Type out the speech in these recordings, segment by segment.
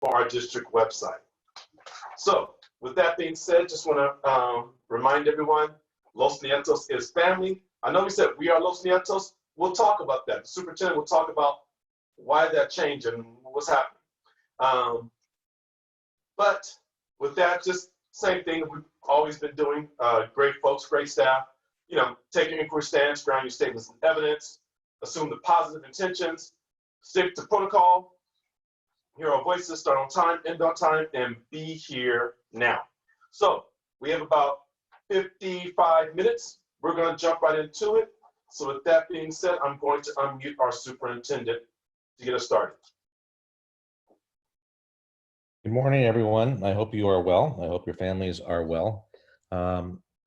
for our district website. So with that being said, just want to remind everyone, Los Nietos is family. I know we said we are Los Nietos. We'll talk about that. The superintendent will talk about why that changed and what's happening. But with that, just same thing we've always been doing. Great folks, great staff. You know, take your inquiry stance, ground your statements in evidence, assume the positive intentions, stick to protocol, hear our voices, start on time, end on time, and be here now. So we have about 55 minutes. We're going to jump right into it. So with that being said, I'm going to unmute our superintendent to get us started. Good morning, everyone. I hope you are well. I hope your families are well.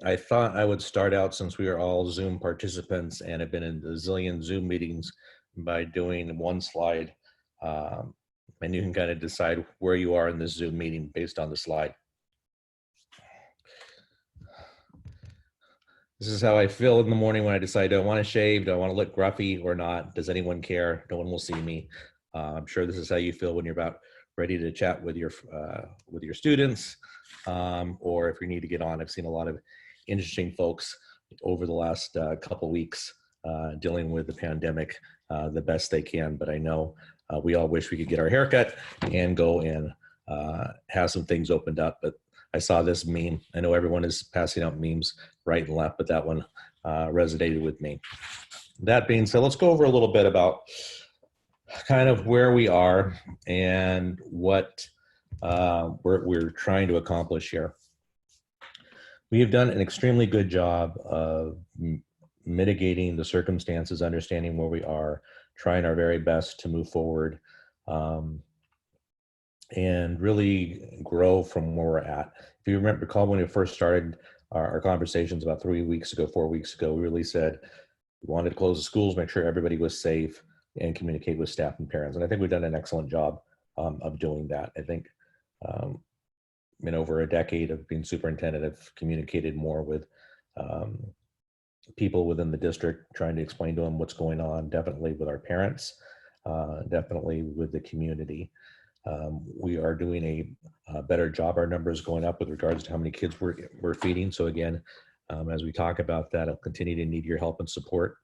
I thought I would start out, since we are all Zoom participants and have been in a zillion Zoom meetings, by doing one slide. And you can kind of decide where you are in this Zoom meeting based on the slide. This is how I feel in the morning when I decide, do I want to shave? Do I want to look gruffy or not? Does anyone care? No one will see me. I'm sure this is how you feel when you're about ready to chat with your students, or if you need to get on. I've seen a lot of interesting folks over the last couple weeks dealing with the pandemic the best they can, but I know we all wish we could get our haircut and go and have some things opened up. But I saw this meme. I know everyone is passing out memes right and left, but that one resonated with me. That being said, let's go over a little bit about kind of where we are and what we're trying to accomplish here. We have done an extremely good job of mitigating the circumstances, understanding where we are, trying our very best to move forward and really grow from where we're at. If you recall when we first started our conversations about 4 weeks ago, we really said we wanted to close the schools, make sure everybody was safe, and communicate with staff and parents. And I think we've done an excellent job of doing that. I think in over a decade of being superintendent, I've communicated more with people within the district, trying to explain to them what's going on, definitely with our parents, definitely with the community. We are doing a better job. Our numbers going up with regards to how many kids we're feeding. So again, as we talk about that, I'll continue to need your help and support.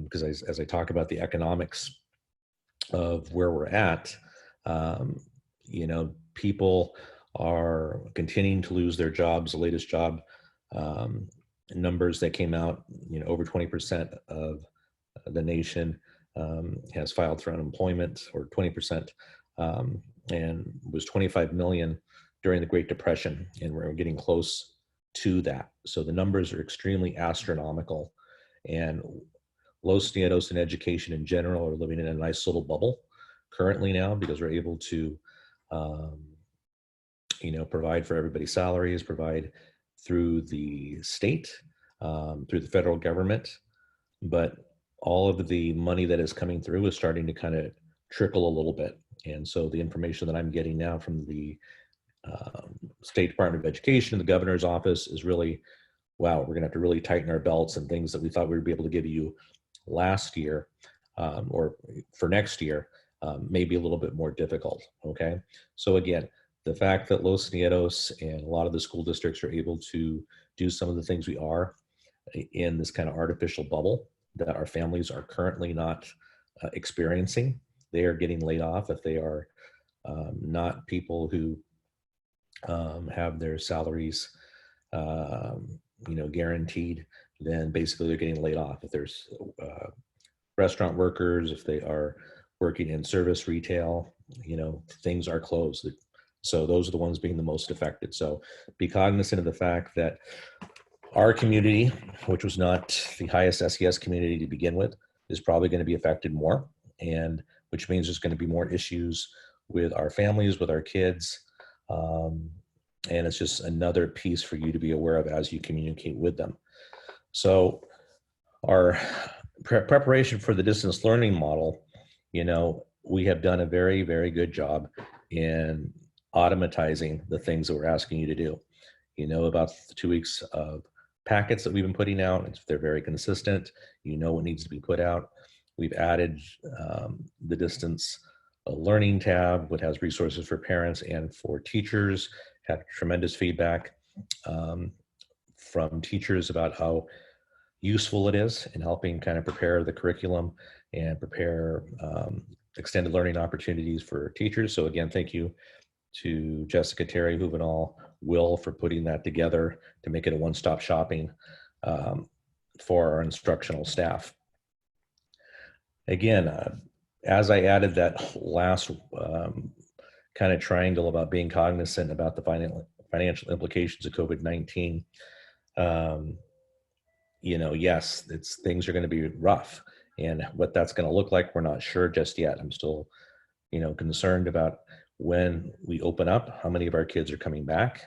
Because as I talk about the economics of where we're at, you know, people are continuing to lose their jobs. The latest job numbers that came out, you know, over 20% of the nation has filed for unemployment, or 20%, and was 25 million during the Great Depression, and we're getting close to that. So the numbers are extremely astronomical, and Los Nietos and education in general are living in a nice little bubble currently now, because we're able to, you know, provide for everybody's salaries, provide through the state, through the federal government, but all of the money that is coming through is starting to kind of trickle a little bit. And so the information that I'm getting now from the State Department of Education, the governor's office, is really, wow, we're gonna have to really tighten our belts, and things that we thought we would be able to give you last year or for next year may be a little bit more difficult, okay? So again, the fact that Los Nietos and a lot of the school districts are able to do some of the things we are in this kind of artificial bubble that our families are currently not experiencing. They are getting laid off if they are not people who have their salaries you know, guaranteed, then basically they're getting laid off. If there's restaurant workers, if they are working in service retail, you know, things are closed. So those are the ones being the most affected. So be cognizant of the fact that our community, which was not the highest SES community to begin with, is probably going to be affected more, and which means there's going to be more issues with our families, with our kids. And it's just another piece for you to be aware of as you communicate with them. So our preparation for the distance learning model, you know, we have done a very, very good job in automatizing the things that we're asking you to do. You know about the 2 weeks of packets that we've been putting out. They're very consistent. You know what needs to be put out. We've added the distance a learning tab, which has resources for parents and for teachers. Had tremendous feedback from teachers about how useful it is in helping kind of prepare the curriculum and prepare extended learning opportunities for teachers. So again, thank you to Jessica, Terry, Juvenal, Will for putting that together to make it a one-stop shopping for our instructional staff. Again, as I added that last kind of triangle about being cognizant about the financial implications of COVID-19, yes, things are going to be rough, and what that's going to look like, we're not sure just yet. I'm still, concerned about when we open up, how many of our kids are coming back.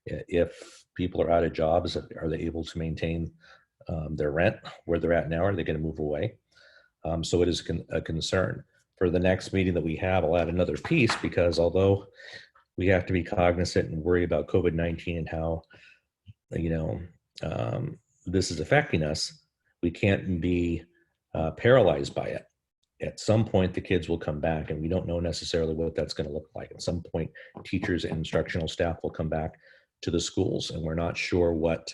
If people are out of jobs, are they able to maintain their rent where they're at now? Are they going to move away? So it is a concern. For the next meeting that we have, I'll add another piece, because although we have to be cognizant and worry about COVID-19 and how, this is affecting us, we can't be paralyzed by it. At some point, the kids will come back, and we don't know necessarily what that's going to look like. At some point, teachers and instructional staff will come back to the schools, and we're not sure what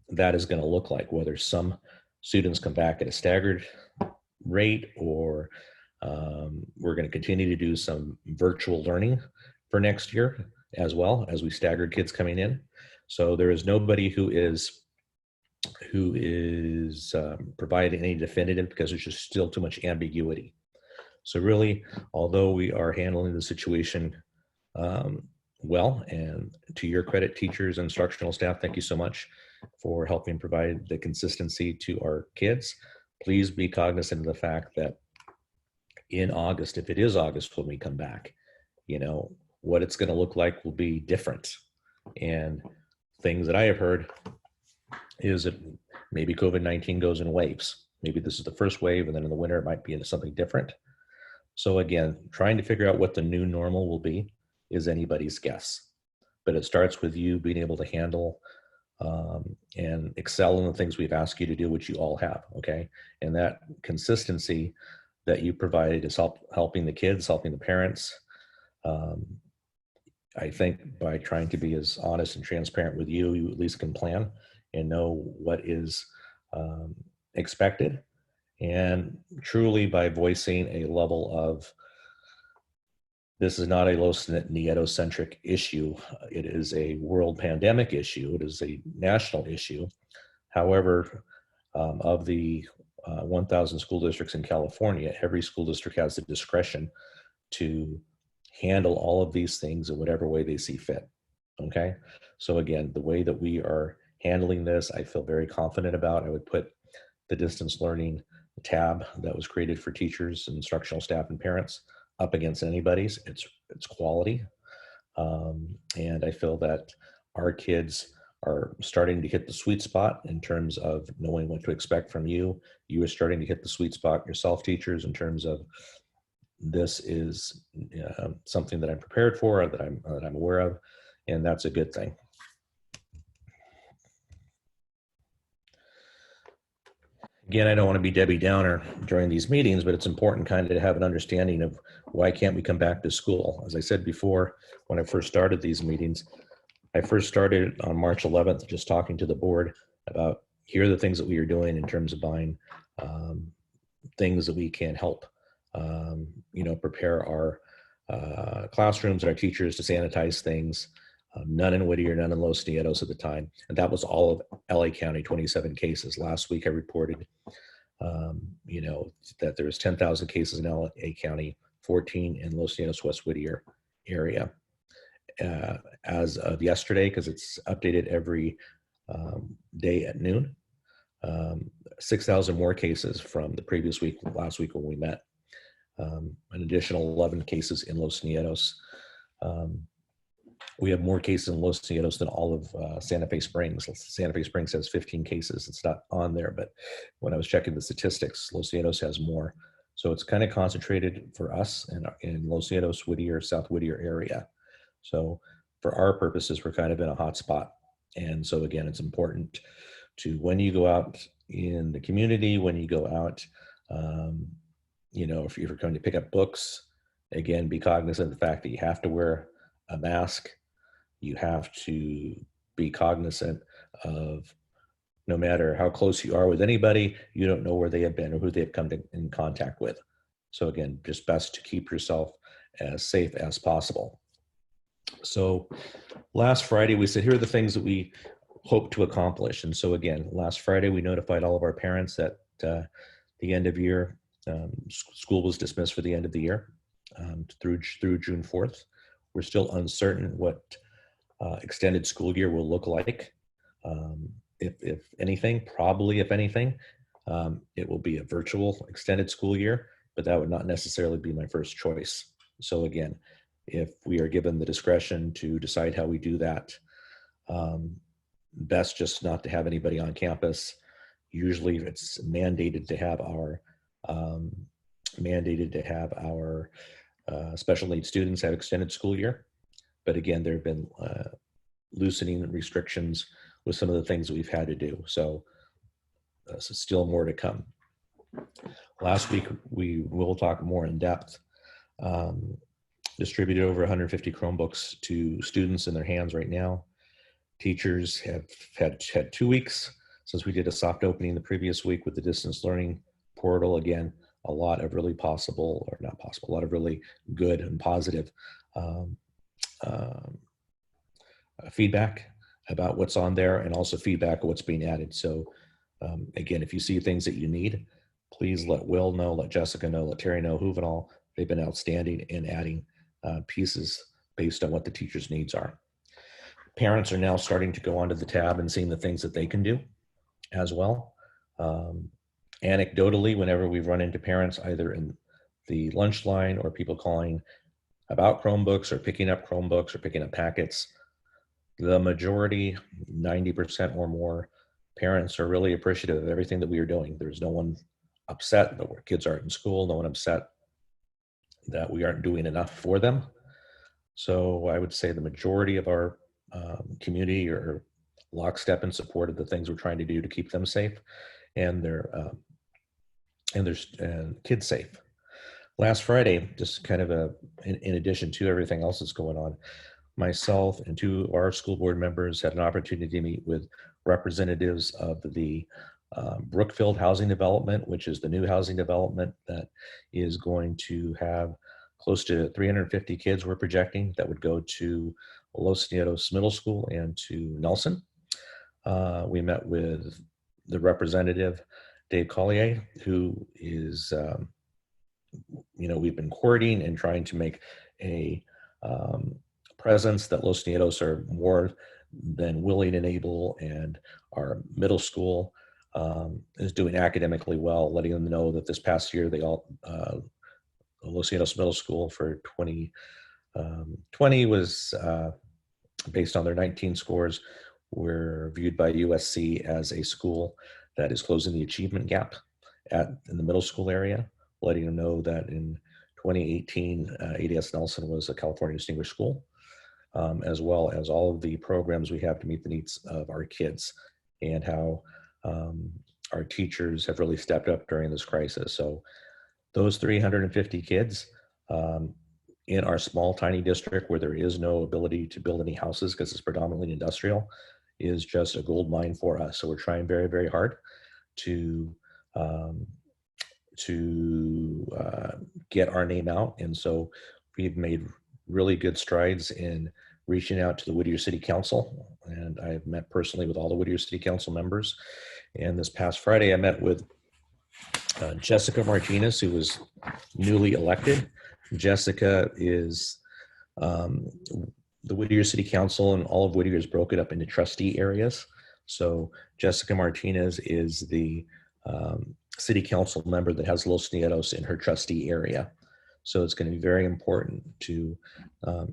that is going to look like, whether some students come back at a staggered rate, or we're going to continue to do some virtual learning for next year as well, as we staggered kids coming in. So there is nobody who is providing any definitive, because there's just still too much ambiguity. So really, although we are handling the situation well, and to your credit, teachers, instructional staff, thank you so much for helping provide the consistency to our kids. Please be cognizant of the fact that in August, if it is August when we come back, what it's going to look like will be different. And things that I have heard is that maybe COVID-19 goes in waves. Maybe this is the first wave, and then in the winter it might be into something different. So again, trying to figure out what the new normal will be is anybody's guess. But it starts with you being able to handle and excel in the things we've asked you to do, which you all have, okay? And that consistency that you provided is helping the kids, helping the parents. I think by trying to be as honest and transparent with you, you at least can plan and know what is expected. And truly, by voicing a level of, this is not a Los Nietos-centric issue. It is a world pandemic issue. It is a national issue. However, of the 1,000 school districts in California, every school district has the discretion to handle all of these things in whatever way they see fit. Okay. So again, the way that we are handling this, I feel very confident about. I would put the distance learning tab that was created for teachers, instructional staff, and parents up against anybody's. It's quality. And I feel that our kids are starting to hit the sweet spot in terms of knowing what to expect from you. You are starting to hit the sweet spot yourself, teachers, in terms of, this is something that I'm prepared for, that I'm aware of, and that's a good thing. Again, I don't want to be Debbie Downer during these meetings, but it's important kind of to have an understanding of why can't we come back to school. As I said before, when I first started these meetings, I first started on March 11th, just talking to the board about, here are the things that we are doing in terms of buying things that we can help, prepare our classrooms and our teachers to sanitize things. None in Whittier, none in Los Nietos at the time. And that was all of LA County, 27 cases. Last week I reported, that there was 10,000 cases in LA County, 14 in Los Nietos, West Whittier area. As of yesterday, because it's updated every day at noon, 6,000 more cases from the previous week, last week when we met. An additional 11 cases in Los Nietos. We have more cases in Los Nietos than all of Santa Fe Springs. Santa Fe Springs has 15 cases. It's not on there, but when I was checking the statistics, Los Nietos has more. So it's kind of concentrated for us in Los Nietos, Whittier, South Whittier area. So for our purposes, we're kind of in a hot spot. And so again, it's important to, when you go out in the community, when you go out if you're going to pick up books, again, be cognizant of the fact that you have to wear a mask. You have to be cognizant of, no matter how close you are with anybody, you don't know where they have been or who they've come in contact with. So again, just best to keep yourself as safe as possible. So last Friday, we said, here are the things that we hope to accomplish. And so again, last Friday, we notified all of our parents that the end of year, school was dismissed for the end of the year through June 4th. We're still uncertain what extended school year will look like. If anything, probably if anything, it will be a virtual extended school year, but that would not necessarily be my first choice. So again, if we are given the discretion to decide how we do that, best just not to have anybody on campus. Usually it's mandated to have our special needs students have extended school year. But again, there have been loosening restrictions with some of the things that we've had to do. So still more to come. Last week, we will talk more in depth. Distributed over 150 Chromebooks to students in their hands right now. Teachers have had 2 weeks since we did a soft opening the previous week with the distance learning portal. Again, a lot of really a lot of really good and positive feedback about what's on there, and also feedback of what's being added. So again, if you see things that you need, please let Will know, let Jessica know, let Terry know, Juvenal. They've been outstanding in adding pieces based on what the teacher's needs are. Parents are now starting to go onto the tab and seeing the things that they can do as well. Anecdotally, whenever we've run into parents, either in the lunch line or people calling about Chromebooks or picking up Chromebooks or picking up packets, the majority, 90% or more, parents are really appreciative of everything that we are doing. There's no one upset that our kids aren't in school, no one upset that we aren't doing enough for them. So I would say the majority of our community are lockstep in support of the things we're trying to do to keep them safe and their kids safe. Last Friday, just kind of in addition to everything else that's going on, myself and 2 of our school board members had an opportunity to meet with representatives of the Brookfield housing development, which is the new housing development that is going to have close to 350 kids we're projecting that would go to Los Nietos Middle School and to Nelson. We met with the representative, Dave Collier, who is, we've been courting and trying to make a presence that Los Nietos are more than willing and able, and our middle school is doing academically well, letting them know that this past year they all, Los Nietos Middle School for 2020 was based on their 19 scores, were viewed by USC as a school that is closing the achievement gap in the middle school area, letting them know that in 2018, ADS Nelson was a California Distinguished School, as well as all of the programs we have to meet the needs of our kids, and how our teachers have really stepped up during this crisis. So those 350 kids in our small, tiny district where there is no ability to build any houses because it's predominantly industrial is just a gold mine for us. So we're trying very, very hard to get our name out. And so we've made really good strides in reaching out to the Whittier City Council. And I've met personally with all the Whittier City Council members. And this past Friday, I met with Jessica Martinez, who was newly elected. Jessica is the Whittier City Council, and all of Whittier is broken up into trustee areas. So Jessica Martinez is the city council member that has Los Nietos in her trustee area. So it's going to be very important to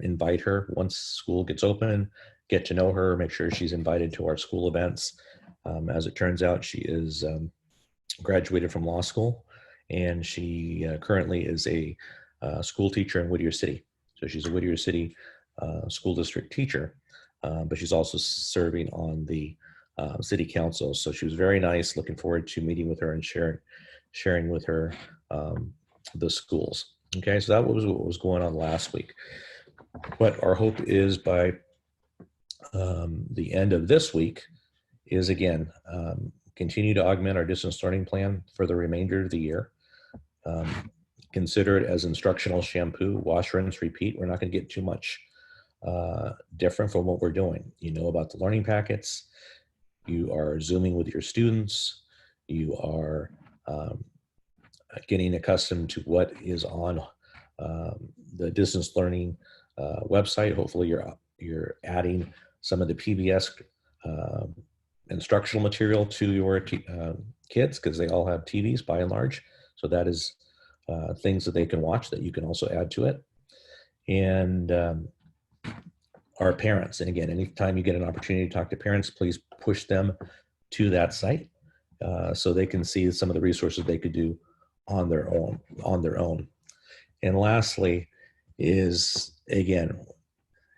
invite her once school gets open, get to know her, make sure she's invited to our school events. As it turns out, she is graduated from law school, and she currently is a school teacher in Whittier City. So she's a Whittier City school district teacher, but she's also serving on the city council. So she was very nice. Looking forward to meeting with her and sharing with her the schools. Okay, so that was what was going on last week. What our hope is by the end of this week is, again, continue to augment our distance learning plan for the remainder of the year. Consider it as instructional shampoo, wash, rinse, repeat. We're not going to get too much different from what we're doing. You know about the learning packets. You are Zooming with your students. You are getting accustomed to what is on the distance learning website. Hopefully you're adding some of the PBS instructional material to your kids, because they all have TVs by and large. So that is things that they can watch that you can also add to it. And our parents, and again, anytime you get an opportunity to talk to parents, please push them to that site so they can see some of the resources they could do on their own. And lastly is, again,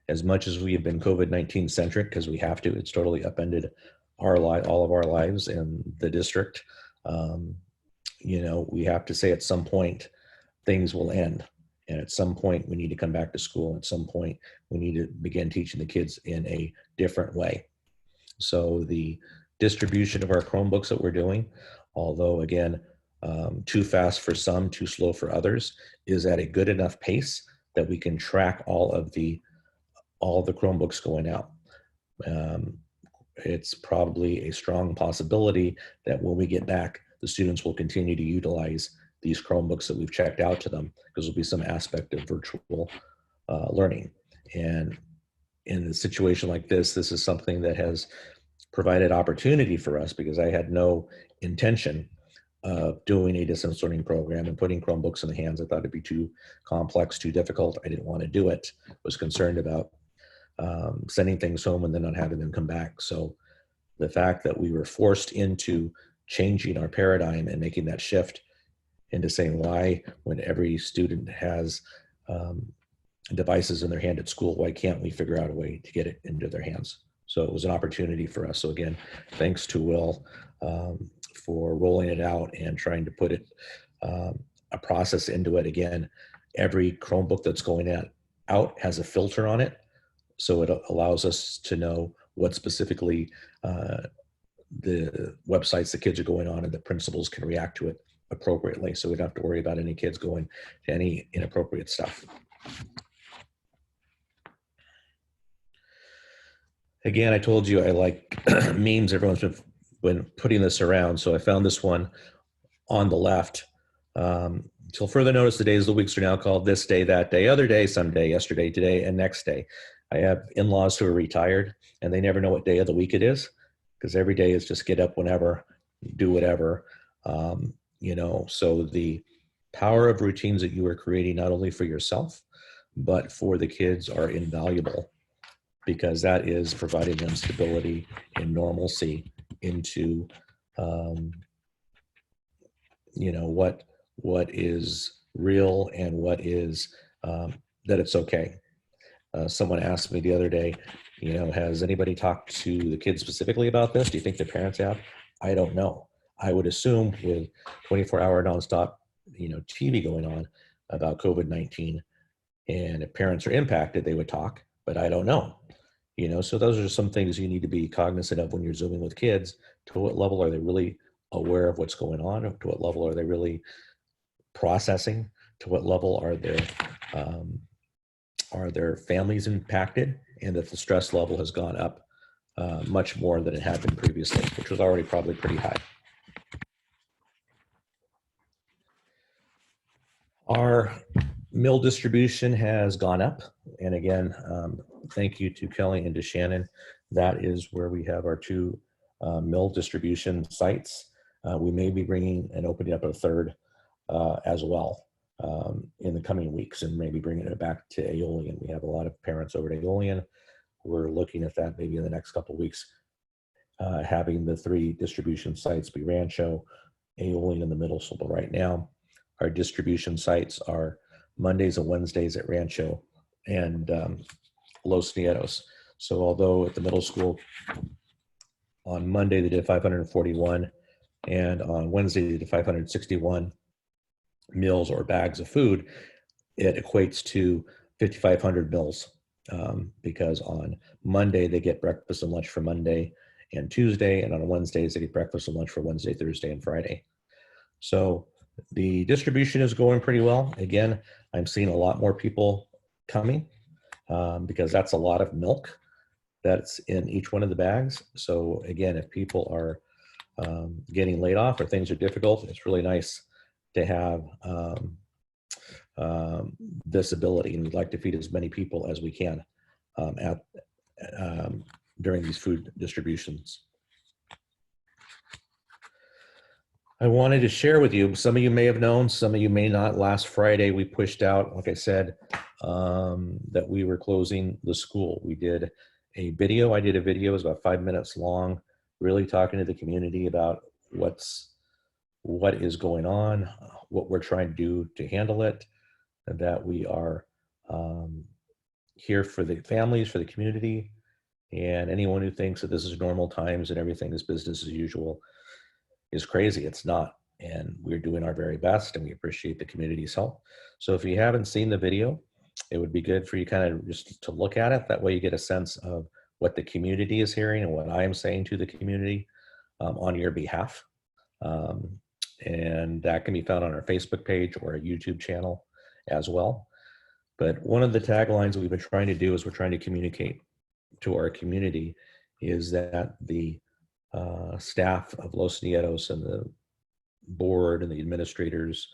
as much as we have been COVID-19 centric, because we have to, it's totally upended all of our lives in the district. We have to say at some point things will end. And at some point we need to come back to school. At some point we need to begin teaching the kids in a different way. So the distribution of our Chromebooks that we're doing, although again, too fast for some, too slow for others, is at a good enough pace that we can track all of the Chromebooks going out. It's probably a strong possibility that when we get back, the students will continue to utilize these Chromebooks that we've checked out to them, because there'll be some aspect of virtual learning. And in a situation like this is something that has provided opportunity for us, because I had no intention of doing a distance learning program and putting Chromebooks in the hands. I thought it'd be too complex, too difficult. I didn't want to do it. Was concerned about sending things home and then not having them come back. So the fact that we were forced into changing our paradigm and making that shift into saying, why, when every student has devices in their hand at school, why can't we figure out a way to get it into their hands? So it was an opportunity for us. So again, thanks to Will for rolling it out and trying to put it a process into it. Again, every Chromebook that's going out has a filter on it. So it allows us to know what specifically the websites the kids are going on, and the principals can react to it appropriately. So we don't have to worry about any kids going to any inappropriate stuff. Again, I told you I like memes. Everyone's been putting this around. So I found this one on the left. Till further notice, the days of the weeks are now called this day, that day, other day, someday, yesterday, today, and next day. I have in-laws who are retired, and they never know what day of the week it is, because every day is just get up whenever, do whatever. So the power of routines that you are creating, not only for yourself, but for the kids, are invaluable, because that is providing them stability and normalcy into, what is real and what is, that it's okay. Someone asked me the other day, has anybody talked to the kids specifically about this? Do you think the parents have? I don't know. I would assume with 24-hour nonstop, TV going on about COVID-19, and if parents are impacted, they would talk, but I don't know. So those are some things you need to be cognizant of when you're Zooming with kids. To what level are they really aware of what's going on? To what level are they really processing? To what level are their families impacted, and that the stress level has gone up much more than it had been previously, which was already probably pretty high. Our mill distribution has gone up. And again, thank you to Kelly and to Shannon. That is where we have our two mill distribution sites. We may be bringing and opening up a third as well in the coming weeks, and maybe bringing it back to Aeolian. We have a lot of parents over at Aeolian. We're looking at that maybe in the next couple of weeks, having the three distribution sites be Rancho, Aeolian in the middle. So right now, our distribution sites are Mondays and Wednesdays at Rancho and Los Nietos. So although at the middle school on Monday they did 541, and on Wednesday they did 561, meals or bags of food, it equates to 5,500 meals, because on Monday they get breakfast and lunch for Monday and Tuesday, and on Wednesdays they get breakfast and lunch for Wednesday, Thursday, and Friday. So the distribution is going pretty well. Again, I'm seeing a lot more people coming, because that's a lot of milk that's in each one of the bags. So again, if people are getting laid off or things are difficult, it's really nice to have this ability, and we'd like to feed as many people as we can at during these food distributions. I wanted to share with you, some of you may have known, some of you may not. Last Friday, we pushed out, like I said, that we were closing the school. We did a video. I did a video, it was about 5 minutes long, really talking to the community about what is going on, what we're trying to do to handle it, and that we are here for the families, for the community, and anyone who thinks that this is normal times and everything is business as usual is crazy. It's not, and we're doing our very best, and we appreciate the community's help. So if you haven't seen the video, it would be good for you kind of just to look at it. That way you get a sense of what the community is hearing and what I am saying to the community on your behalf. And that can be found on our Facebook page or our YouTube channel as well. But one of the taglines that we've been trying to do is we're trying to communicate to our community is that the staff of Los Nietos and the board and the administrators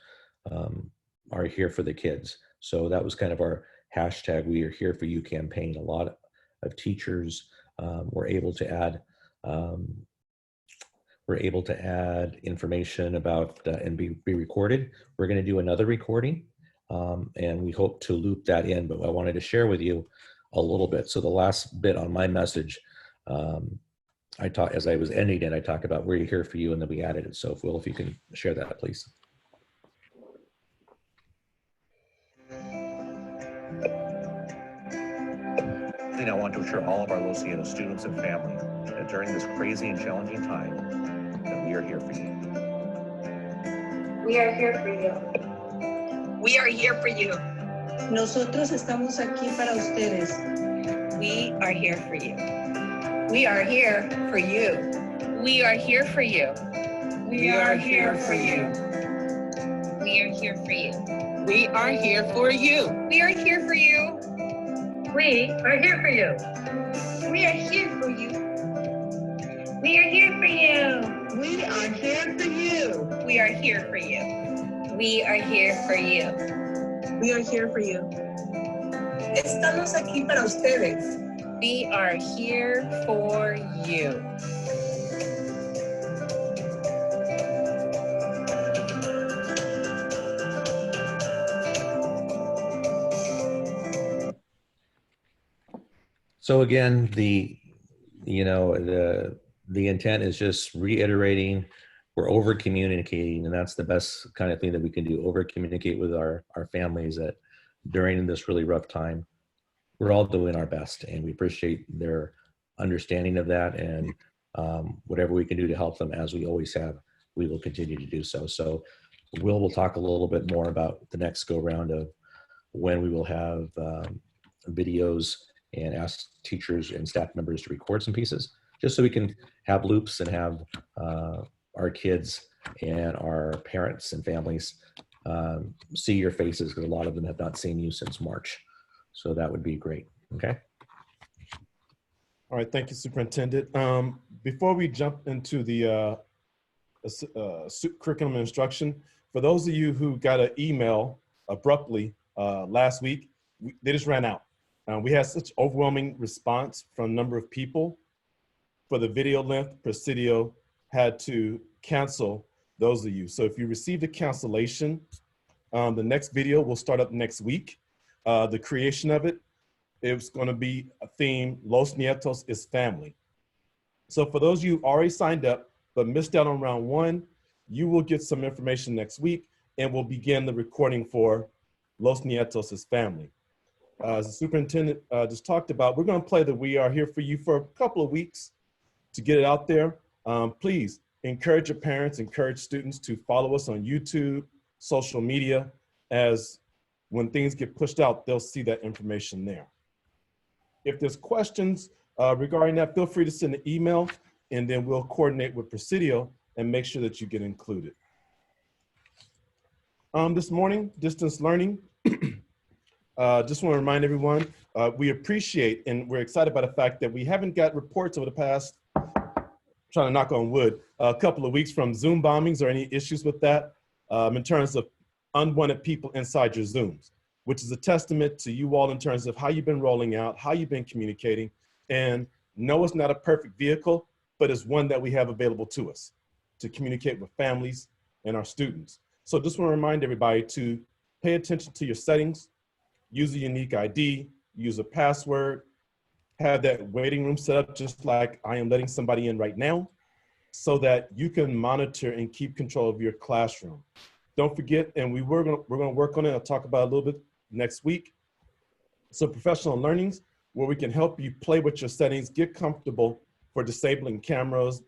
are here for the kids. So that was kind of our hashtag, We Are Here For You campaign. A lot of teachers were able to add information about and be recorded. We're going to do another recording, and we hope to loop that in, but I wanted to share with you a little bit. So the last bit on my message, I talked, as I was ending it, I talked about We're Here For You, and then we added it. So Will, if you can share that, please. I want to assure all of our Los Nietos students and family that during this crazy and challenging time, that we are here for you. We are here for you. We are here for you. Nosotros estamos aquí para ustedes. We are here for you. We are here for you. We are here for you. We are here for you. We are here for you. We are here for you. We are here for you. We are here for you. We are here for you. We are here for you. We are here for you. We are here for you. We are here for you. We are here for you. Estamos aquí para ustedes. We are here for you. So again, the intent is just reiterating, we're over communicating, and that's the best kind of thing that we can do, over communicate with our families that during this really rough time, we're all doing our best, and we appreciate their understanding of that, and whatever we can do to help them, as we always have, we will continue to do so. So we'll talk a little bit more about the next go round of when we will have videos and ask teachers and staff members to record some pieces, just so we can have loops and have our kids and our parents and families see your faces, because a lot of them have not seen you since March. So that would be great. Okay. All right, thank you, Superintendent. Before we jump into the curriculum instruction, for those of you who got an email abruptly last week, they just ran out. We had such overwhelming response from a number of people. For the video length, Presidio had to cancel those of you. So if you received a cancellation, the next video will start up next week. The creation of it's going to be a theme, Los Nietos is family. So for those of you who already signed up but missed out on round one, you will get some information next week, and we'll begin the recording for Los Nietos is family. As the superintendent just talked about, we're going to play the We Are Here For You for a couple of weeks to get it out there. Please encourage your parents, encourage students to follow us on YouTube, social media, as when things get pushed out, they'll see that information there. If there's questions regarding that, feel free to send an email, and then we'll coordinate with Presidio and make sure that you get included. This morning, distance learning. Just want to remind everyone, we appreciate and we're excited by the fact that we haven't got reports over the past, trying to knock on wood, a couple of weeks from Zoom bombings or any issues with that in terms of unwanted people inside your Zooms, which is a testament to you all in terms of how you've been rolling out, how you've been communicating. And no, it's not a perfect vehicle, but it's one that we have available to us to communicate with families and our students. So just want to remind everybody to pay attention to your settings, use a unique ID, use a password, have that waiting room set up just like I am letting somebody in right now, so that you can monitor and keep control of your classroom. Don't forget, and we're gonna work on it, I'll talk about it a little bit next week. So professional learnings, where we can help you play with your settings, get comfortable for disabling cameras,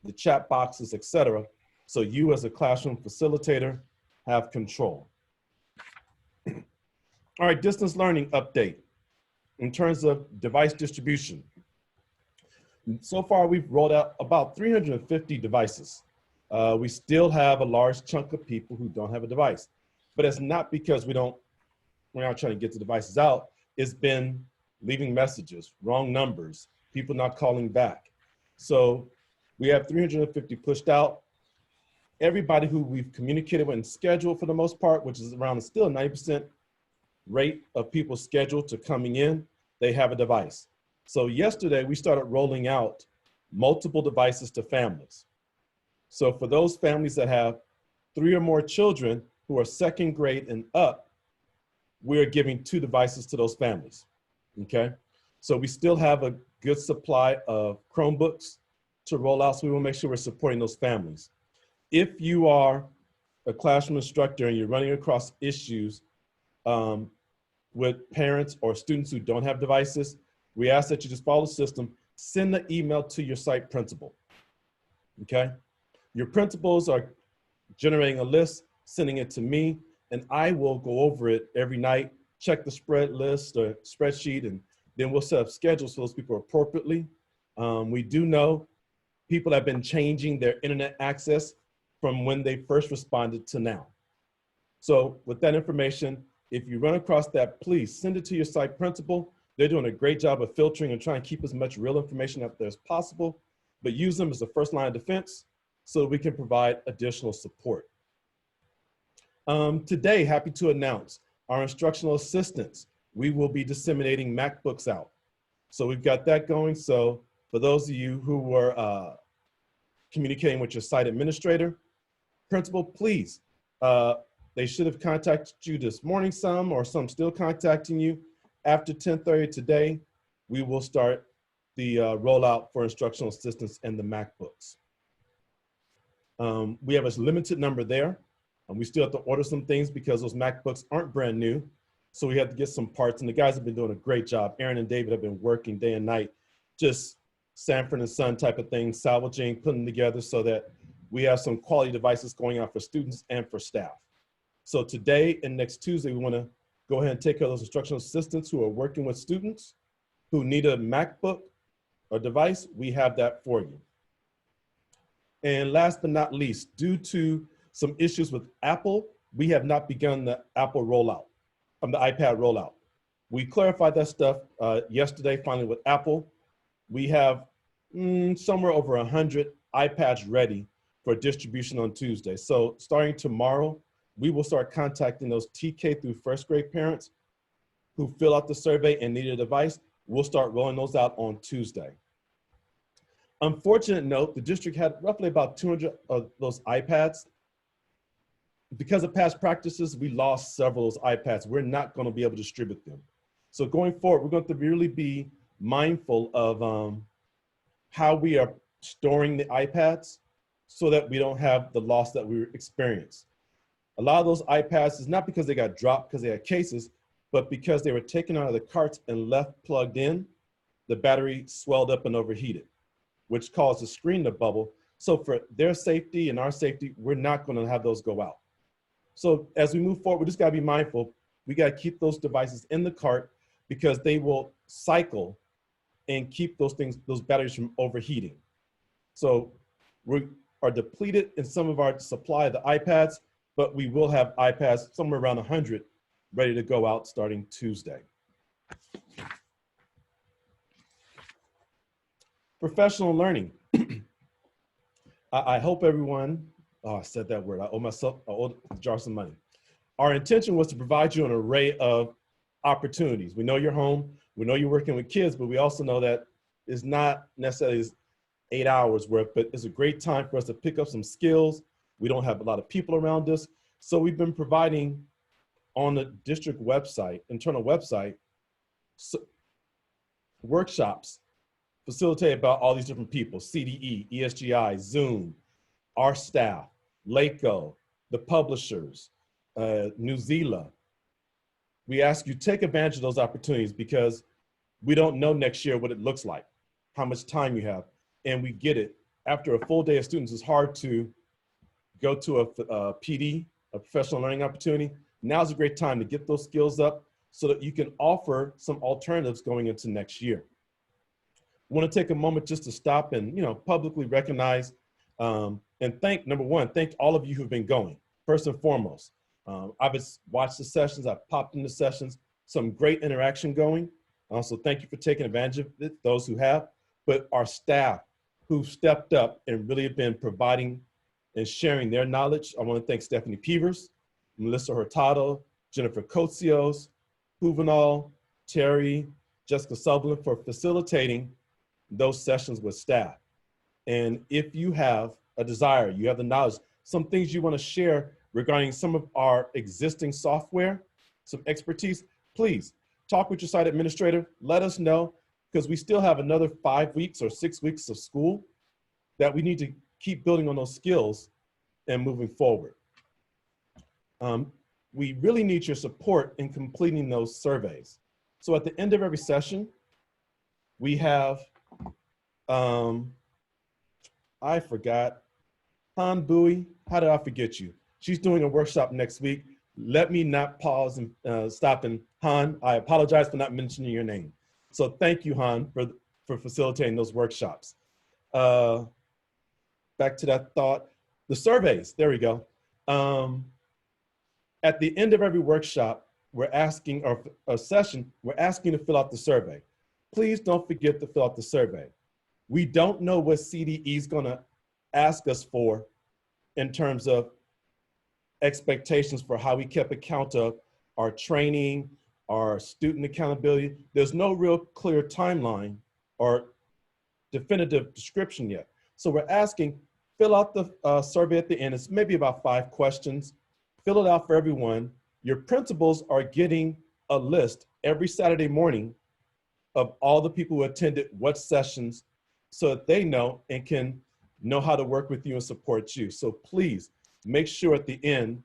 the chat boxes, etc. So you as a classroom facilitator have control. All right, distance learning update. In terms of device distribution, so far we've rolled out about 350 devices. We still have a large chunk of people who don't have a device, but it's not because we're not trying to get the devices out. It's been leaving messages, wrong numbers, people not calling back. So we have 350 pushed out. Everybody who we've communicated with and scheduled for the most part, which is around still a 90% rate of people scheduled to coming in, they have a device. So yesterday we started rolling out multiple devices to families. So for those families that have 3 or more children who are second grade and up, we're giving 2 devices to those families, okay? So we still have a good supply of Chromebooks to roll out, so we will make sure we're supporting those families. If you are a classroom instructor and you're running across issues with parents or students who don't have devices, we ask that you just follow the system, send the email to your site principal, okay? Your principals are generating a list, sending it to me, and I will go over it every night, check the spread list or spreadsheet, and then we'll set up schedules for those people appropriately. We do know people have been changing their internet access from when they first responded to now. So with that information, if you run across that, please send it to your site principal. They're doing a great job of filtering and trying to keep as much real information out there as possible, but use them as a first line of defense so we can provide additional support. Today, happy to announce our instructional assistants. We will be disseminating MacBooks out. So we've got that going. So for those of you who were communicating with your site administrator, principal, please, they should have contacted you this morning, some, or some still contacting you. After 10:30 today, we will start the rollout for instructional assistants and the MacBooks. We have a limited number there, and we still have to order some things because those MacBooks aren't brand new. So we have to get some parts, and the guys have been doing a great job. Aaron and David have been working day and night, just Sanford and Son type of thing, salvaging, putting together so that we have some quality devices going out for students and for staff. So today and next Tuesday, we want to go ahead and take care of those instructional assistants who are working with students who need a MacBook or device. We have that for you. And last but not least, due to some issues with Apple, we have not begun the Apple rollout, the iPad rollout. We clarified that stuff yesterday, finally with Apple. We have somewhere over 100 iPads ready for distribution on Tuesday. So starting tomorrow, we will start contacting those TK through first grade parents who fill out the survey and need a device. We'll start rolling those out on Tuesday. Unfortunate note, the district had roughly about 200 of those iPads. Because of past practices, we lost several of those iPads. We're not going to be able to distribute them. So going forward, we're going to really be mindful of how we are storing the iPads so that we don't have the loss that we experienced. A lot of those iPads is not because they got dropped because they had cases, but because they were taken out of the carts and left plugged in, the battery swelled up and overheated, which caused the screen to bubble. So for their safety and our safety, we're not going to have those go out. So as we move forward, we just gotta be mindful. We gotta keep those devices in the cart because they will cycle and keep those batteries from overheating. So we are depleted in some of our supply of the iPads, but we will have iPads somewhere around 100 ready to go out starting Tuesday. Professional learning. I hope everyone, oh, I said that word, I owe the jar some money. Our intention was to provide you an array of opportunities. We know you're home, we know you're working with kids, but we also know that it's not necessarily 8 hours worth, but it's a great time for us to pick up some skills. We don't have a lot of people around us. So we've been providing on the district website, internal website, workshops facilitated by all these different people, CDE, ESGI, Zoom, our staff, LACO, the publishers, New Zealand. We ask you take advantage of those opportunities because we don't know next year what it looks like, how much time you have, and we get it. After a full day of students, it's hard to go to a PD, a professional learning opportunity. Now's a great time to get those skills up so that you can offer some alternatives going into next year. I want to take a moment just to stop and publicly recognize and thank, number one, thank all of you who've been going, first and foremost. I've watched the sessions, I've popped in the sessions, some great interaction going. So thank you for taking advantage of it, those who have, but our staff who've stepped up and really have been providing and sharing their knowledge. I want to thank Stephanie Peevers, Melissa Hurtado, Jennifer Cotsios, Juvenal, Terry, Jessica Sutherland for facilitating those sessions with staff. And if you have a desire, you have the knowledge, some things you want to share regarding some of our existing software, some expertise, please talk with your site administrator, let us know, because we still have another 5 weeks or 6 weeks of school that we need to keep building on those skills and moving forward. We really need your support in completing those surveys. So at the end of every session, we have, I forgot, Han Bowie, how did I forget you? She's doing a workshop next week. Let me not pause and stop. And Han, I apologize for not mentioning your name. So thank you, Han, for facilitating those workshops. Back to that thought, the surveys, there we go. At the end of every workshop, we're asking, or a session, we're asking to fill out the survey. Please don't forget to fill out the survey. We don't know what CDE is gonna ask us for in terms of expectations for how we kept account of our training, our student accountability. There's no real clear timeline or definitive description yet. So we're asking, fill out the survey at the end. It's maybe about 5 questions. Fill it out for everyone. Your principals are getting a list every Saturday morning of all the people who attended what sessions so that they know and can know how to work with you and support you. So please make sure at the end,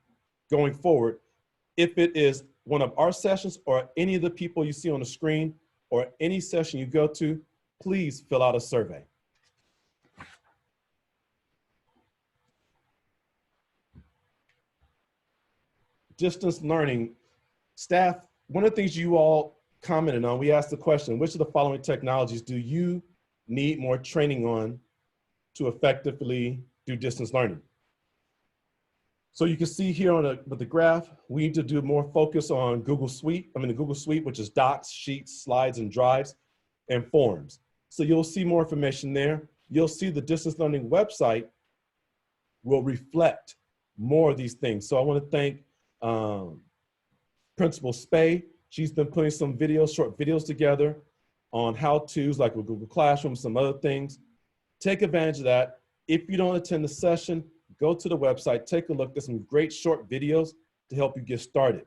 going forward, if it is one of our sessions or any of the people you see on the screen or any session you go to, please fill out a survey. Distance learning. Staff, one of the things you all commented on, we asked the question, which of the following technologies do you need more training on to effectively do distance learning? So you can see here with the graph, we need to do more focus on Google Suite, the Google Suite, which is Docs, Sheets, Slides, and Drives, and Forms. So you'll see more information there. You'll see the distance learning website will reflect more of these things. So I want to thank Principal Spay. She's been putting some videos, short videos together on how-tos like with Google Classroom, some other things. Take advantage of that. If you don't attend the session, go to the website, take a look. There's some great short videos to help you get started.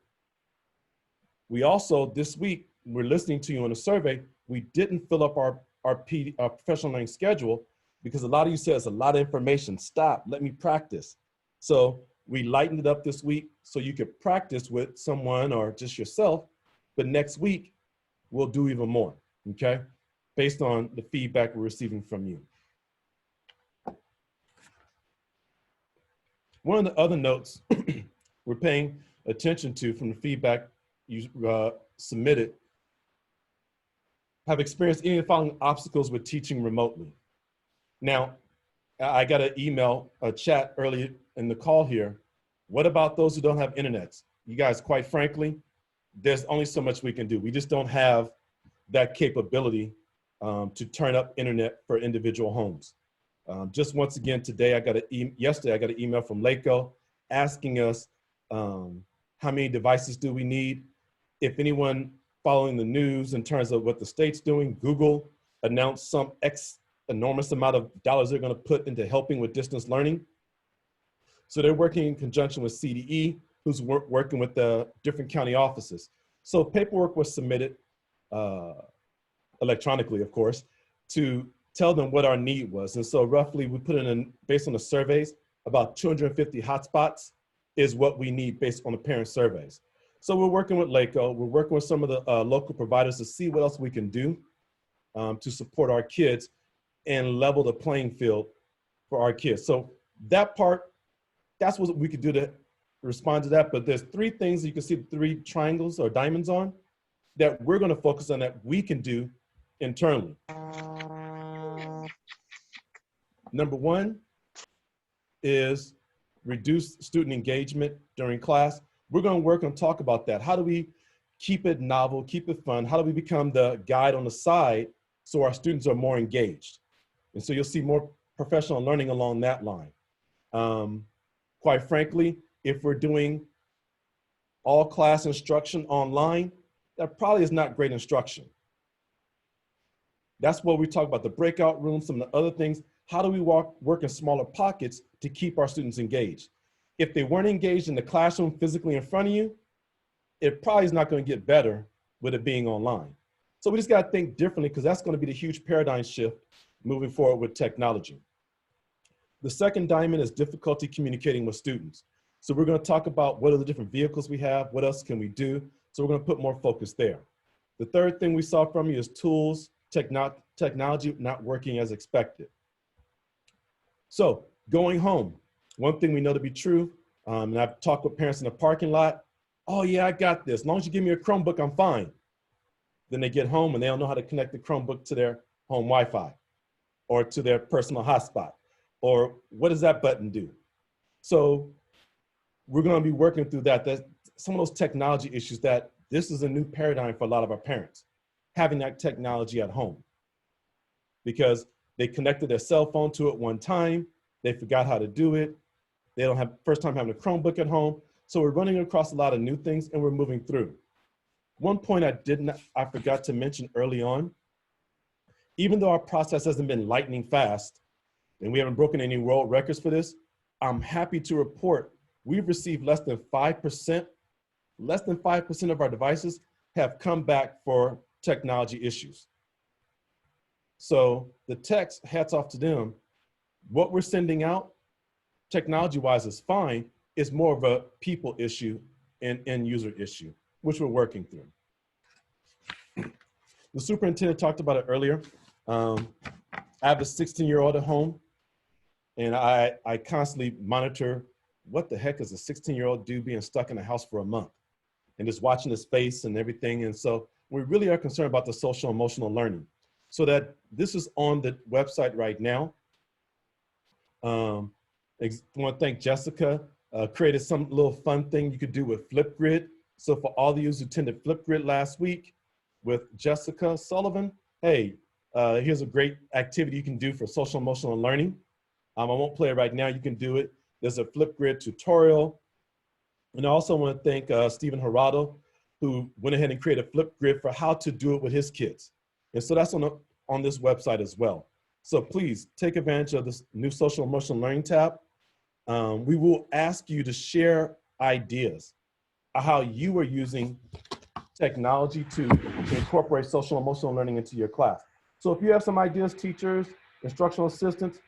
We also, this week, we're listening to you on a survey. We didn't fill up our professional learning schedule because a lot of you said it's a lot of information. Stop, let me practice. So we lightened it up this week so you could practice with someone or just yourself, but next week we'll do even more, okay? Based on the feedback we're receiving from you. One of the other notes we're paying attention to from the feedback you submitted have experienced any of the following obstacles with teaching remotely. Now, I got an email, a chat early in the call here. What about those who don't have internets? You guys, quite frankly, there's only so much we can do. We just don't have that capability to turn up internet for individual homes. Just once again, today, yesterday I got an email from LACO asking us how many devices do we need. If anyone following the news in terms of what the state's doing, Google announced some enormous amount of dollars they're going to put into helping with distance learning. So they're working in conjunction with CDE, who's working with the different county offices. So paperwork was submitted electronically, of course, to tell them what our need was. And so roughly we put in, based on the surveys, about 250 hotspots is what we need based on the parent surveys. So we're working with LACO, we're working with some of the local providers to see what else we can do to support our kids and level the playing field for our kids. So that part, that's what we could do to respond to that. But there's three things you can see, the three triangles or diamonds on, that we're gonna focus on that we can do internally. Number one is reduce student engagement during class. We're gonna work and talk about that. How do we keep it novel, keep it fun? How do we become the guide on the side so our students are more engaged? And so you'll see more professional learning along that line. Quite frankly, if we're doing all class instruction online, that probably is not great instruction. That's what we talk about, the breakout rooms, some of the other things. How do we work in smaller pockets to keep our students engaged? If they weren't engaged in the classroom physically in front of you, it probably is not going to get better with it being online. So we just got to think differently, because that's going to be the huge paradigm shift moving forward with technology. The second diamond is difficulty communicating with students. So we're going to talk about what are the different vehicles we have, what else can we do? So we're going to put more focus there. The third thing we saw from you is tools, technology not working as expected. So going home, one thing we know to be true, and I've talked with parents in the parking lot, oh yeah, I got this. As long as you give me a Chromebook, I'm fine. Then they get home and they don't know how to connect the Chromebook to their home Wi-Fi or to their personal hotspot, or what does that button do? So we're gonna be working through that. That's some of those technology issues that this is a new paradigm for a lot of our parents, having that technology at home, because they connected their cell phone to it one time, they forgot how to do it, they don't have first time having a Chromebook at home. So we're running across a lot of new things and we're moving through. One point I forgot to mention early on, even though our process hasn't been lightning fast and we haven't broken any world records for this, I'm happy to report we've received less than 5% of our devices have come back for technology issues. So the techs, hats off to them. What we're sending out, technology-wise, is fine. It's more of a people issue and end user issue, which we're working through. The superintendent talked about it earlier. I have a 16-year-old at home, and I constantly monitor what the heck is a 16-year-old do being stuck in a house for a month and just watching his face and everything. And so we really are concerned about the social emotional learning. So that this is on the website right now. I want to thank Jessica, created some little fun thing you could do with Flipgrid. So for all of you who attended Flipgrid last week with Jessica Sullivan, hey, here's a great activity you can do for social emotional learning. I won't play it right now, you can do it. There's a Flipgrid tutorial. And I also want to thank Stephen Gerardo, who went ahead and created a Flipgrid for how to do it with his kids. And so that's on this website as well. So please take advantage of this new social emotional learning tab. We will ask you to share ideas of how you are using technology to incorporate social emotional learning into your class. So if you have some ideas, teachers, instructional assistants,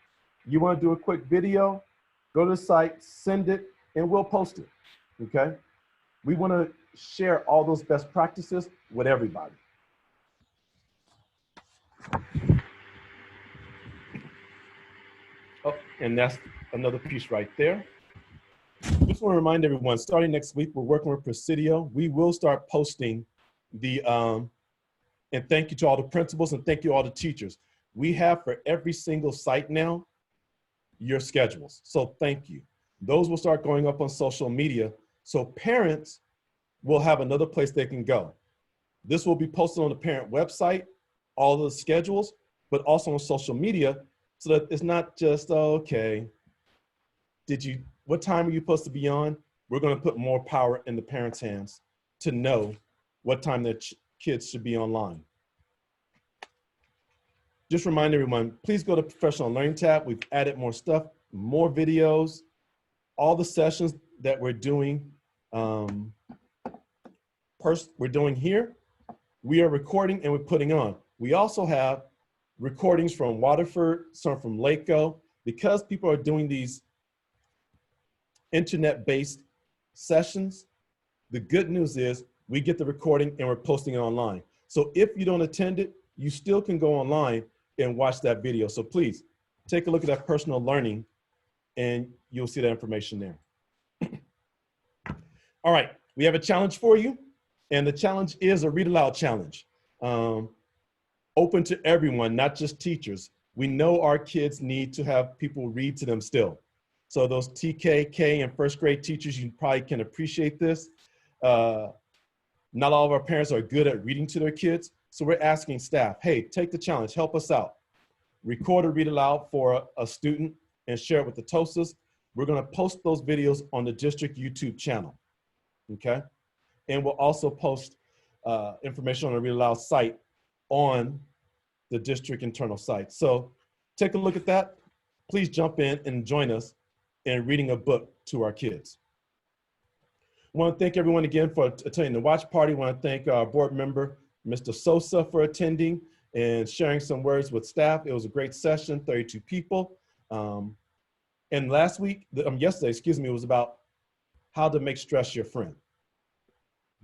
you want to do a quick video, go to the site, send it, and we'll post it, okay? We want to share all those best practices with everybody. Oh, and that's another piece right there. Just want to remind everyone, starting next week, we're working with Presidio. We will start posting the, and thank you to all the principals and thank you all the teachers. We have for every single site now, your schedules. So thank you. Those will start going up on social media. So parents will have another place they can go. This will be posted on the parent website, all the schedules, but also on social media, so that it's not just, oh, okay, what time are you supposed to be on? We're going to put more power in the parents' hands to know what time their kids should be online. Just remind everyone, please go to Professional Learning tab. We've added more stuff, more videos, all the sessions that we're doing, we're doing here, we are recording and we're putting on. We also have recordings from Waterford, some from Laco, because people are doing these internet-based sessions. The good news is we get the recording and we're posting it online. So if you don't attend it, you still can go online and watch that video. So please take a look at that personal learning and you'll see that information there. All right, we have a challenge for you. And the challenge is a read aloud challenge. Open to everyone, not just teachers. We know our kids need to have people read to them still. So those TK, K, and first grade teachers, you probably can appreciate this. Not all of our parents are good at reading to their kids. So we're asking staff, hey, take the challenge, help us out. Record or read aloud for a student and share it with the TOSAs. We're gonna post those videos on the district YouTube channel, okay? And we'll also post information on the Read Aloud site on the district internal site. So take a look at that. Please jump in and join us in reading a book to our kids. I want to thank everyone again for attending the watch party. I want to thank our board member, Mr. Sosa, for attending and sharing some words with staff. It was a great session, 32 people. And yesterday, excuse me, it was about how to make stress your friend.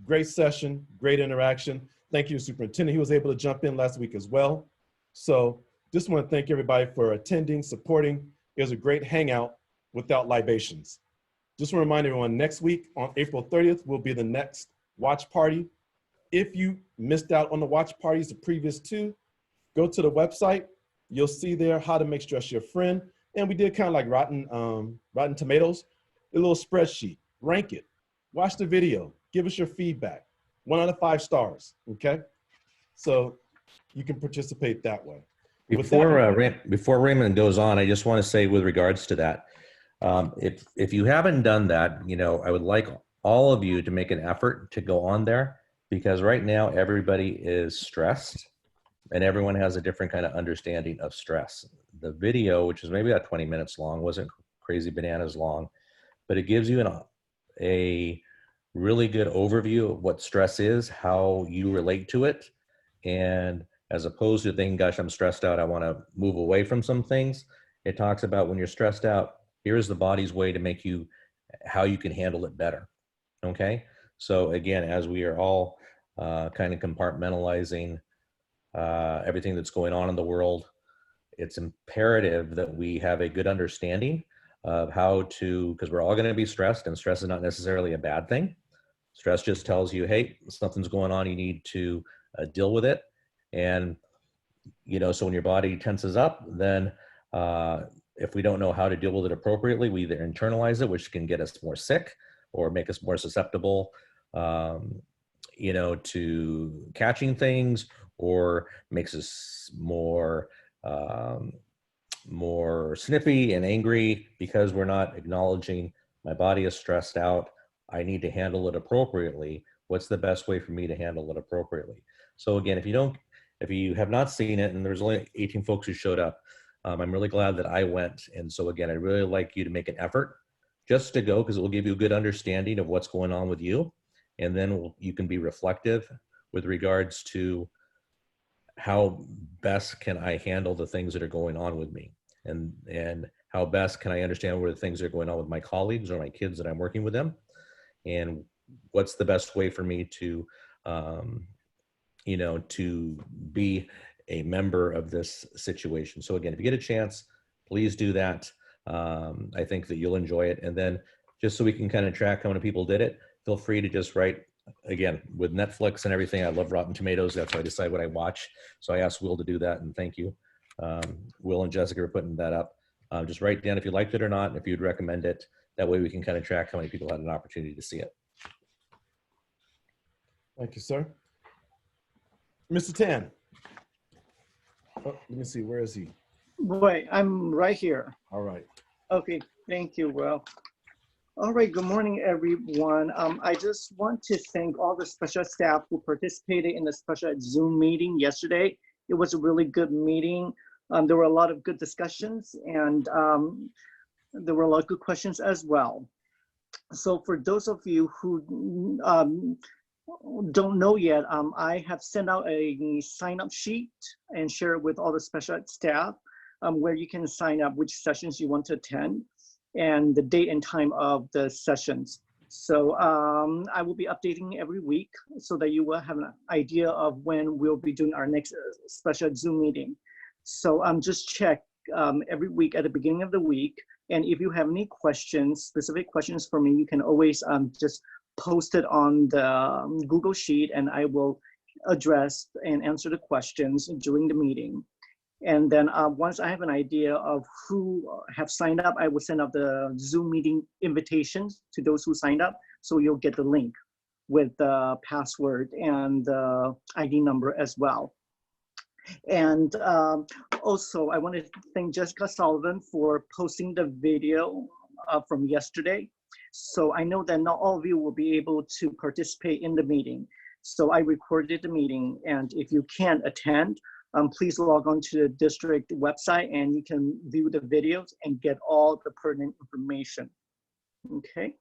Great session, great interaction. Thank you to Superintendent. He was able to jump in last week as well. So just want to thank everybody for attending, supporting. It was a great hangout without libations. Just want to remind everyone, next week on April 30th will be the next watch party. If you missed out on the watch parties, the previous two, go to the website. You'll see there how to make stress your friend. And we did kind of like Rotten Tomatoes, a little spreadsheet, rank it, watch the video, give us your feedback. 1 out of 5 stars, okay? So you can participate that way. Before Raymond goes on, I just want to say with regards to that, if you haven't done that, I would like all of you to make an effort to go on there, because right now everybody is stressed and everyone has a different kind of understanding of stress. The video, which is maybe about 20 minutes long, wasn't crazy bananas long, but it gives you a really good overview of what stress is, how you relate to it. And as opposed to thinking, gosh, I'm stressed out, I want to move away from some things, it talks about when you're stressed out, here's the body's way to make you, how you can handle it better, okay? So again, as we are all kind of compartmentalizing everything that's going on in the world, it's imperative that we have a good understanding of how to, because we're all going to be stressed, and stress is not necessarily a bad thing. Stress just tells you, hey, something's going on, you need to deal with it. And, so when your body tenses up, then if we don't know how to deal with it appropriately, we either internalize it, which can get us more sick or make us more susceptible, to catching things, or makes us more snippy and angry because we're not acknowledging my body is stressed out. I need to handle it appropriately. What's the best way for me to handle it appropriately? So again, if you have not seen it, and there's only 18 folks who showed up, I'm really glad that I went. And so again, I'd really like you to make an effort just to go, because it will give you a good understanding of what's going on with you. And then you can be reflective with regards to how best can I handle the things that are going on with me, and how best can I understand where the things are going on with my colleagues or my kids that I'm working with them, and what's the best way for me to, to be a member of this situation. So again, if you get a chance, please do that. I think that you'll enjoy it. And then just so we can kind of track how many people did it. Feel free to just write, again, with Netflix and everything, I love Rotten Tomatoes. That's how I decide what I watch. So I asked Will to do that, and thank you. Will and Jessica are putting that up. Just write down if you liked it or not, and if you'd recommend it. That way we can kind of track how many people had an opportunity to see it. Thank you, sir. Mr. Tan. Oh, let me see, where is he? Wait, I'm right here. All right. Okay, thank you, Will. All right, good morning, everyone. I just want to thank all the special staff who participated in the special Zoom meeting yesterday. It was a really good meeting. There were a lot of good discussions, and there were a lot of good questions as well. So for those of you who don't know yet, I have sent out a sign-up sheet and share it with all the special ed staff where you can sign up which sessions you want to attend and the date and time of the sessions. So I will be updating every week so that you will have an idea of when we'll be doing our next special Zoom meeting. So just check every week at the beginning of the week. And if you have any questions, specific questions for me, you can always just post it on the Google Sheet, and I will address and answer the questions during the meeting. And then once I have an idea of who have signed up, I will send out the Zoom meeting invitations to those who signed up. So you'll get the link with the password and the ID number as well. And also, I want to thank Jessica Sullivan for posting the video from yesterday. So I know that not all of you will be able to participate in the meeting. So I recorded the meeting, and if you can't attend, please log on to the district website and you can view the videos and get all the pertinent information. Okay,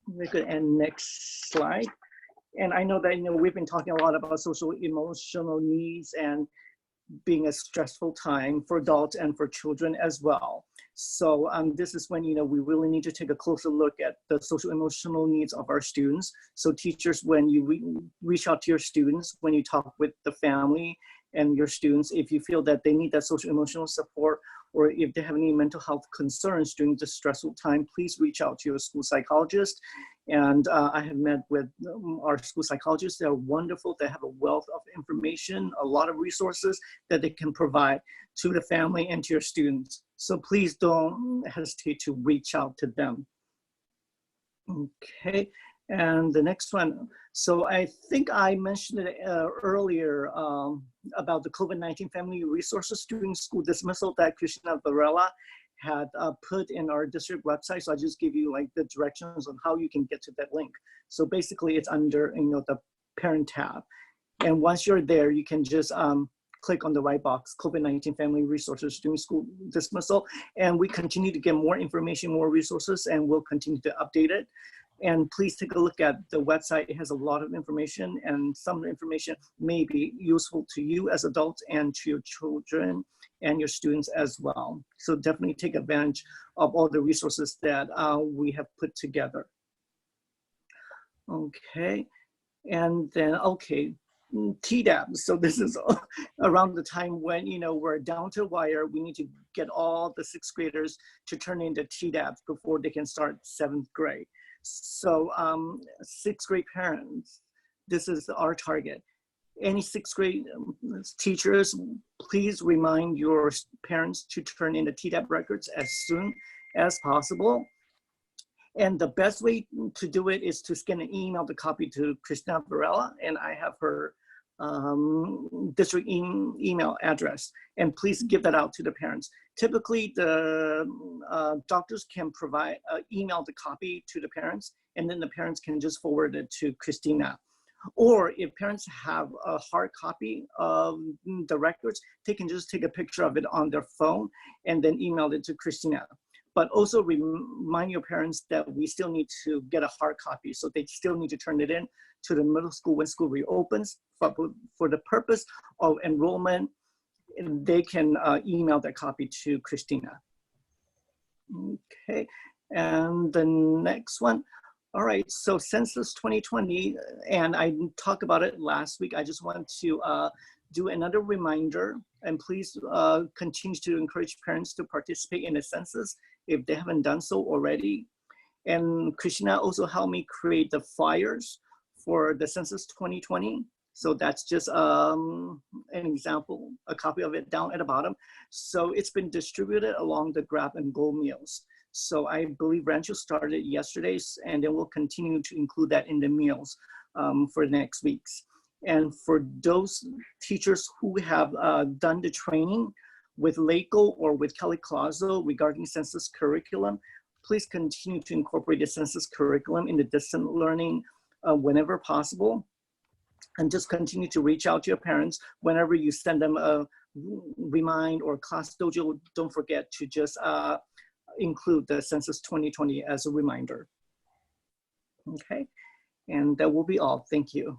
very good. And next slide. And I know that, you know, we've been talking a lot about social emotional needs and being a stressful time for adults and for children as well. So this is when, you know, we really need to take a closer look at the social emotional needs of our students. So teachers, when you reach out to your students, when you talk with the family and your students, if you feel that they need that social emotional support, or if they have any mental health concerns during this stressful time, please reach out to your school psychologist. And I have met with our school psychologists. They're wonderful. They have a wealth of information, a lot of resources that they can provide to the family and to your students. So please don't hesitate to reach out to them. Okay, and the next one. So I think I mentioned it earlier about the COVID-19 family resources during school dismissal that Christina Varela had put in our district website. So I just give you like the directions on how you can get to that link. So basically it's under, you know, the parent tab. And once you're there, you can just click on the right box, COVID-19 family resources during school dismissal. And we continue to get more information, more resources, and we'll continue to update it. And please take a look at the website. It has a lot of information, and some of the information may be useful to you as adults and to your children and your students as well. So definitely take advantage of all the resources that we have put together. Okay, and then, okay, TDAP. So this is around the time when, you know, we're down to the wire. We need to get all the 6th graders to turn into TDAP before they can start 7th grade. So 6th grade parents, this is our target. Any 6th grade teachers, please remind your parents to turn in the TDAP records as soon as possible. And the best way to do it is to scan and email the copy to Christina Varela, and I have her district email address. And please give that out to the parents. Typically, the doctors can provide, email the copy to the parents, and then the parents can just forward it to Christina. Or if parents have a hard copy of the records, they can just take a picture of it on their phone and then email it to Christina. But also remind your parents that we still need to get a hard copy. So they still need to turn it in to the middle school when school reopens. But for the purpose of enrollment, they can email that copy to Christina. Okay, and the next one. All right, so Census 2020, and I talked about it last week. I just want to do another reminder, and please continue to encourage parents to participate in the census if they haven't done so already. And Christina also helped me create the flyers for the Census 2020. So that's just an example, a copy of it down at the bottom. So it's been distributed along the grab and go meals. So I believe Rancho started yesterday, and then we'll continue to include that in the meals for next weeks. And for those teachers who have done the training with LACO or with Kelly Clauso regarding census curriculum, please continue to incorporate the census curriculum in the distant learning whenever possible. And just continue to reach out to your parents whenever you send them a remind or class dojo. Don't forget to just include the Census 2020 as a reminder. Okay, and that will be all. Thank you.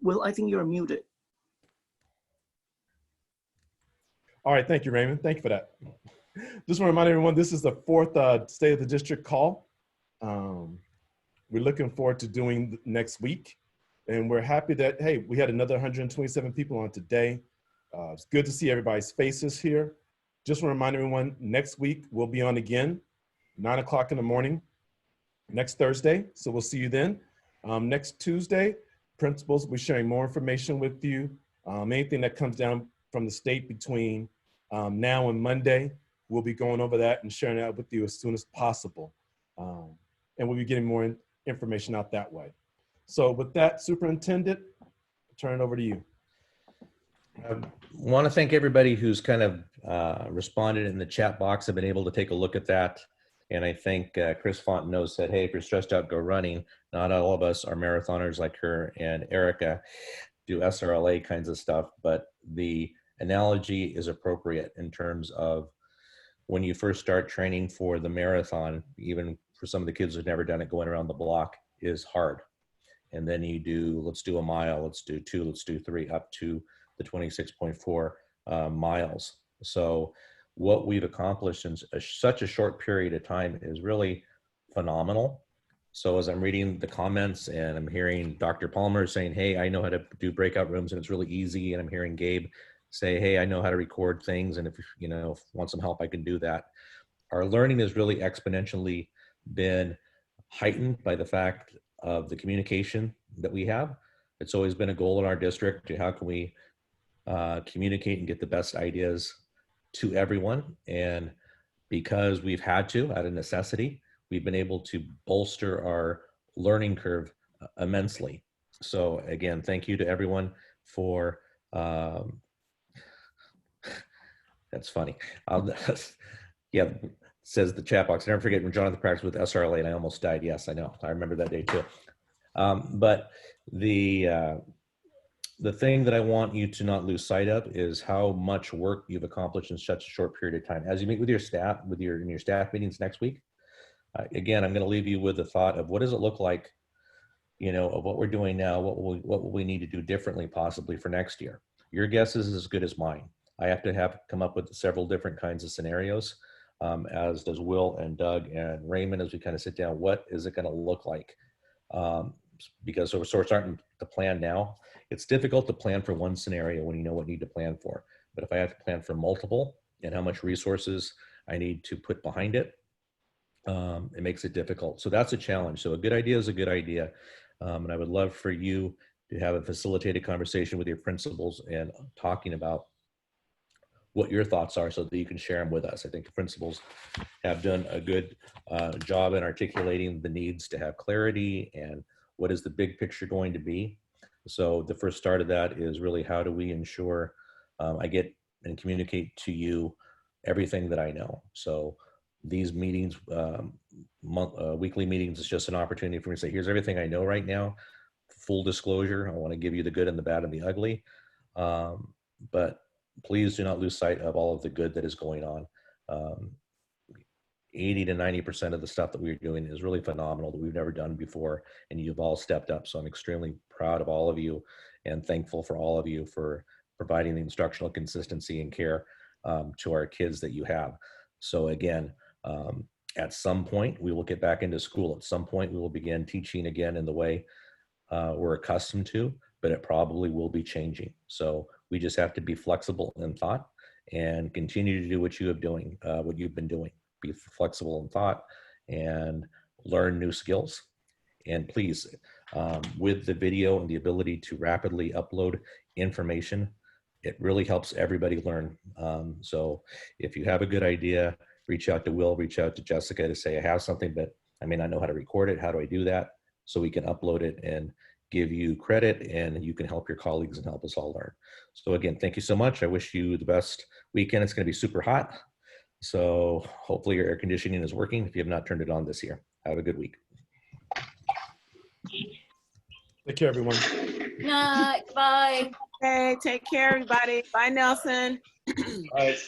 Will, I think you're muted. All right, thank you, Raymond. Thank you for that. Just want to remind everyone, this is the fourth State of the District call. We're looking forward to doing next week. And we're happy that, hey, we had another 127 people on today. It's good to see everybody's faces here. Just want to remind everyone, next week we'll be on again, 9 o'clock in the morning, next Thursday. So we'll see you then. Next Tuesday, principals will be sharing more information with you. Anything that comes down from the state between now and Monday, we'll be going over that and sharing that with you as soon as possible. And we'll be getting more information out that way. So with that, Superintendent, I'll turn it over to you. I want to thank everybody who's kind of responded in the chat box. I've been able to take a look at that. And I think Chris Fontenot said, hey, if you're stressed out, go running. Not all of us are marathoners like her and Erica do SRLA kinds of stuff, but the analogy is appropriate in terms of when you first start training for the marathon, even for some of the kids who've never done it, going around the block is hard. And then you do, let's do a mile, let's do 2, let's do 3, up to the 26.4 miles. So what we've accomplished in such a short period of time is really phenomenal. So as I'm reading the comments and I'm hearing Dr. Palmer saying, hey, I know how to do breakout rooms and it's really easy. And I'm hearing Gabe say, hey, I know how to record things. And if you know, want some help, I can do that. Our learning has really exponentially been heightened by the fact of the communication that we have. It's always been a goal in our district to how can we communicate and get the best ideas to everyone. And because we've had to, out of necessity, we've been able to bolster our learning curve immensely. So again, thank you to everyone for, that's funny. Yeah, says the chat box. I never forget when Jonathan practiced with SRLA and I almost died. Yes, I know. I remember that day too. But the thing that I want you to not lose sight of is how much work you've accomplished in such a short period of time. As you meet with your staff, in your staff meetings next week, again, I'm going to leave you with the thought of what does it look like, you know, of what we're doing now, what will we need to do differently possibly for next year. Your guess is as good as mine. I have to come up with several different kinds of scenarios, as does Will and Doug and Raymond, as we kind of sit down, what is it going to look like? Because we're starting to plan now. It's difficult to plan for one scenario when you know what you need to plan for. But if I have to plan for multiple and how much resources I need to put behind it, it makes it difficult. So that's a challenge. So a good idea is a good idea. And I would love for you to have a facilitated conversation with your principals and talking about what your thoughts are so that you can share them with us. I think the principals have done a good job in articulating the needs to have clarity and what is the big picture going to be. So the first start of that is really how do we ensure I get and communicate to you everything that I know. So these meetings, weekly meetings, is just an opportunity for me to say, here's everything I know right now. Full disclosure, I want to give you the good and the bad and the ugly. But please do not lose sight of all of the good that is going on. 80 to 90% of the stuff that we're doing is really phenomenal that we've never done before, and you've all stepped up. So I'm extremely proud of all of you and thankful for all of you for providing the instructional consistency and care to our kids that you have. So again, At some point, we will get back into school. At some point, we will begin teaching again in the way we're accustomed to, but it probably will be changing. So we just have to be flexible in thought and continue to do what you've been doing. Be flexible in thought and learn new skills. And please, with the video and the ability to rapidly upload information, it really helps everybody learn. So if you have a good idea, reach out to Will, reach out to Jessica to say, I have something, but I may not know how to record it. How do I do that? So we can upload it and give you credit, and you can help your colleagues and help us all learn. So again, thank you so much. I wish you the best weekend. It's going to be super hot. So hopefully your air conditioning is working if you have not turned it on this year. Have a good week. Take care, everyone. Night, bye. Okay, take care, everybody. Bye, Nelson. All right.